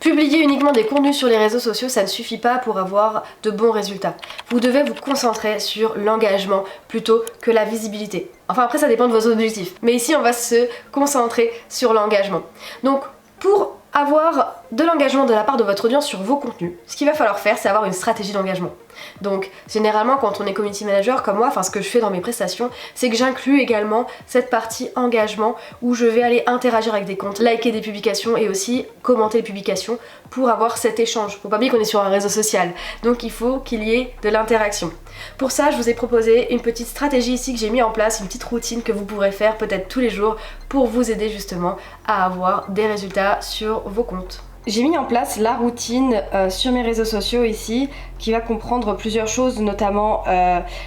Publier uniquement des contenus sur les réseaux sociaux, ça ne suffit pas pour avoir de bons résultats. Vous devez vous concentrer sur l'engagement plutôt que la visibilité. Enfin après ça dépend de vos objectifs. Mais ici on va se concentrer sur l'engagement. Donc pour avoir de l'engagement de la part de votre audience sur vos contenus, ce qu'il va falloir faire, c'est avoir une stratégie d'engagement. Donc généralement quand on est community manager comme moi, enfin ce que je fais dans mes prestations, c'est que j'inclus également cette partie engagement où je vais aller interagir avec des comptes, liker des publications et aussi commenter les publications pour avoir cet échange. Faut pas oublier qu'on est sur un réseau social, donc il faut qu'il y ait de l'interaction. Pour ça, je vous ai proposé une petite stratégie ici que j'ai mis en place, une petite routine que vous pourrez faire peut-être tous les jours pour vous aider justement à avoir des résultats sur vos comptes. J'ai mis en place la routine sur mes réseaux sociaux ici qui va comprendre plusieurs choses, notamment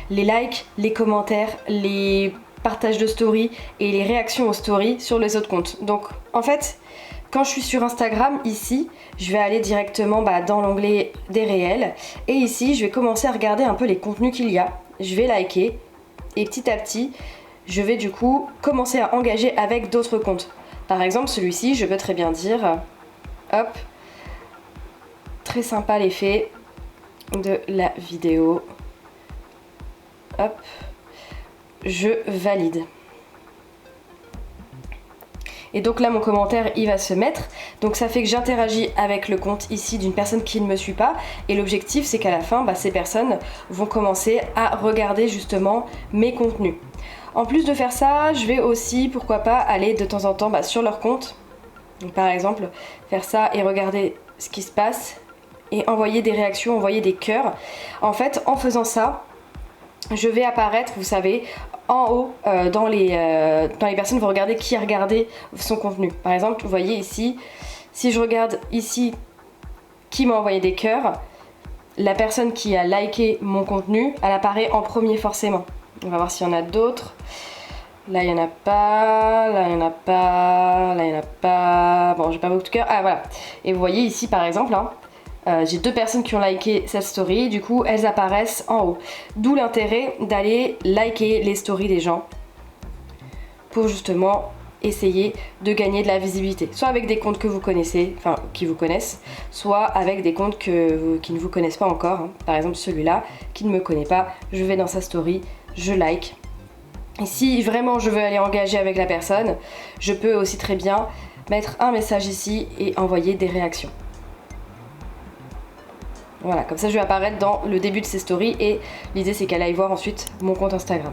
les likes, les commentaires, les partages de stories et les réactions aux stories sur les autres comptes. Donc en fait, quand je suis sur Instagram ici, je vais aller directement dans l'onglet des réels et ici je vais commencer à regarder un peu les contenus qu'il y a. Je vais liker et petit à petit, je vais du coup commencer à engager avec d'autres comptes. Par exemple celui-ci, je peux très bien dire... Hop, très sympa l'effet de la vidéo. Hop, je valide. Et donc là mon commentaire il va se mettre, donc ça fait que j'interagis avec le compte ici d'une personne qui ne me suit pas et l'objectif c'est qu'à la fin ces personnes vont commencer à regarder justement mes contenus. En plus de faire ça, je vais aussi pourquoi pas aller de temps en temps sur leur compte. Donc par exemple, faire ça et regarder ce qui se passe et envoyer des réactions, envoyer des cœurs. En fait, en faisant ça, je vais apparaître, vous savez, en haut dans les personnes, vous regardez qui a regardé son contenu. Par exemple, vous voyez ici, si je regarde ici qui m'a envoyé des cœurs, la personne qui a liké mon contenu, elle apparaît en premier forcément. On va voir s'il y en a d'autres. Là il n'y en a pas, là il n'y en a pas, là il n'y en a pas, bon j'ai pas beaucoup de cœur, ah voilà. Et vous voyez ici par exemple, j'ai 2 personnes qui ont liké cette story, du coup elles apparaissent en haut. D'où l'intérêt d'aller liker les stories des gens pour justement essayer de gagner de la visibilité. Soit avec des comptes que vous connaissez, enfin qui vous connaissent, soit avec des comptes qui ne vous connaissent pas encore. Par exemple celui-là qui ne me connaît pas, je vais dans sa story, je like. Et si vraiment je veux aller engager avec la personne, je peux aussi très bien mettre un message ici et envoyer des réactions. Voilà, comme ça je vais apparaître dans le début de ses stories et l'idée c'est qu'elle aille voir ensuite mon compte Instagram.